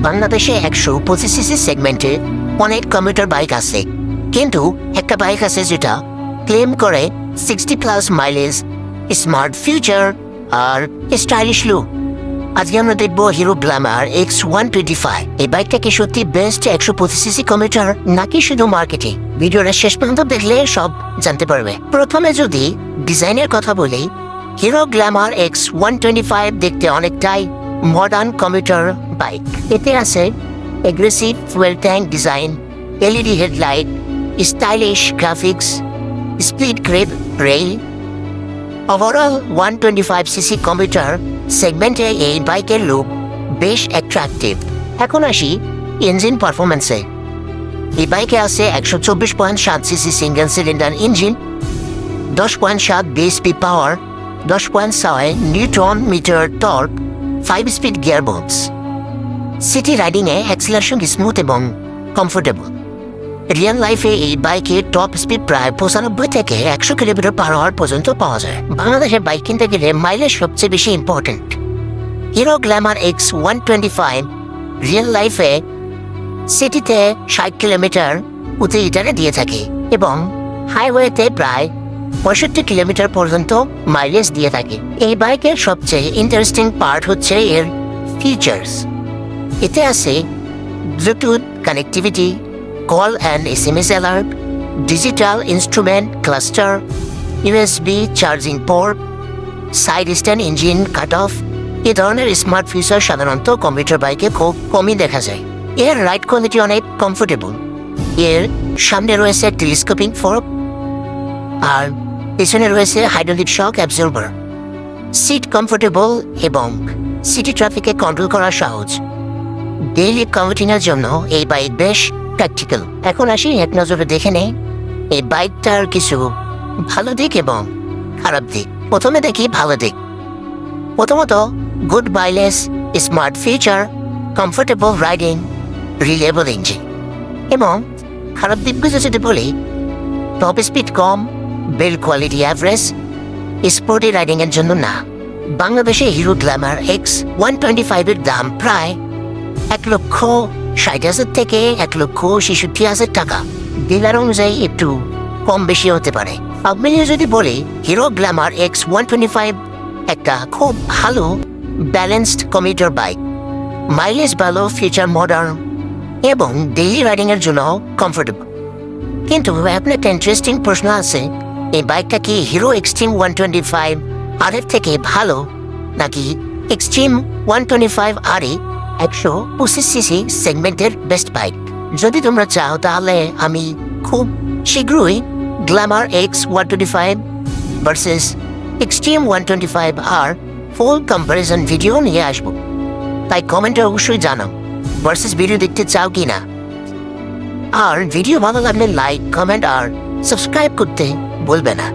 বাংলাদেশে 125cc সেগমেন্টে অনেক কমিউটার বাইক আছে, কিন্তু একটা বাইক আছে যেটা ক্লেম করে 60+ মাইলেজ, স্মার্ট ফিউচার আর স্টাইলিশ লুক। আজকে আমরা দেখবো হিরো গ্ল্যামার X125। এই বাইকটা কি সত্যি বেস্ট 125cc কমিউটার নাকি শুধু মার্কেটিং? ভিডিওটা শেষ পর্যন্ত দেখলে সব জানতে পারবে। প্রথমে যদি ডিজাইনের কথা বলি, হিরো গ্ল্যামার X125 দেখতে অনেকটাই মডার্ন কমিউটার বাইক। এতে আছে aggressive fuel tank design, LED headlight, stylish graphics, split grip rail. Overall 125cc commuter সেগমেন্টে এই বাইকের লুক বেশ অ্যাট্রাকটিভ। এখন আসি ইঞ্জিন পারফরমেন্সে। এই বাইকে আছে 124.7cc single cylinder engine, 10.7 BSP power, 10.6 newton metre torque, 5 speed gearbox. City রাইডিংয়ে অ্যাক্সিলারেশন স্মুথ এবং কমফোর্টেবল। রিয়েল লাইফে এই বাইকের টপ স্পিড প্রায় 95 থেকে 100 কিলোমিটার পার আওয়ার পর্যন্ত পাওয়া যায়। বাংলাদেশে বাইক কিনতে গেলে মাইলেজ সবচেয়ে বেশি important. Hero Glamour X125 real লাইফে সিটিতে 60 কিলোমিটার প্রতি লিটারে দিয়ে থাকে এবং হাইওয়েতে প্রায় 65 কিলোমিটার পর্যন্ত মাইলেজ দিয়ে থাকে। এই বাইকের সবচেয়ে ইন্টারেস্টিং পার্ট হচ্ছে এর ফিচার্স। এতে আছে Bluetooth connectivity, call and SMS alert, digital instrument cluster, USB charging port, side stand engine cut off. এ ধরনের স্মার্ট ফিচার সাধারণত কম্পিউটার বাইকে খুব কমই দেখা যায়। এর রাইড কোয়ালিটি অনেক কমফোর্টেবল। এর সামনে রয়েছে টেলিস্কোপিং ফোর্ক আর পেছনে রয়েছে hydraulic shock absorber. Seat comfortable এবং সিটি ট্রাফিকে কন্ট্রোল করা সহজ। ডেইলি কমিউটিংয়ের জন্য এই বাইক বেশ প্র্যাকটিক্যাল। এখন আসি এক নজরে দেখে নেই এই বাইকটার কিছু ভালো দিক এবং খারাপ দিক। প্রথমে দেখি ভালো দিক। প্রথমত good mileage, smart feature, comfortable riding, reliable engine. এবং খারাপ দিকগুলো যদি বলি, টপ স্পিড কম, বিল্ড কোয়ালিটি অ্যাভারেজ, স্পোর্টি রাইডিংয়ের জন্য না। বাংলাদেশে হিরো গ্ল্যামার X125 এর দাম প্রায় 1,60,000 থেকে 1,66,000 টাকা। ডিলার অনুযায়ী একটু কম বেশি হতে পারে। সব মিলিয়ে যদি বলি, হিরো গ্ল্যামার X125 একটা খুব ভালো ব্যালেন্সড কমিউটার বাইক। মাইলেজ ভালো, ফিচার মডার্ন এবং ডেইলি রাইডিংয়ের জন্য কমফোর্টেবল। কিন্তু আপনার একটা ইন্টারেস্টিং প্রশ্ন আছে, এই বাইকটা কি হিরো এক্সট্রিম 125 আর এর থেকে ভালো নাকি এক্সট্রিম 125 RE 125cc সেগমেন্টের বেস্ট বাইক? যদি তোমরা চাও তাহলে আমি খুব শীঘ্রই গ্ল্যামার X125 ভার্সেস এক্সট্রিম 125 আর ফুল কম্পারিজন ভিডিও নিয়ে আসবো। তাই কমেন্টে অবশ্যই জানাও ভার্সেস ভিডিও দেখতে চাও কি না। আর ভিডিও ভালো লাগলে লাইক, কমেন্ট আর সাবস্ক্রাইব করতে ভুলবে না।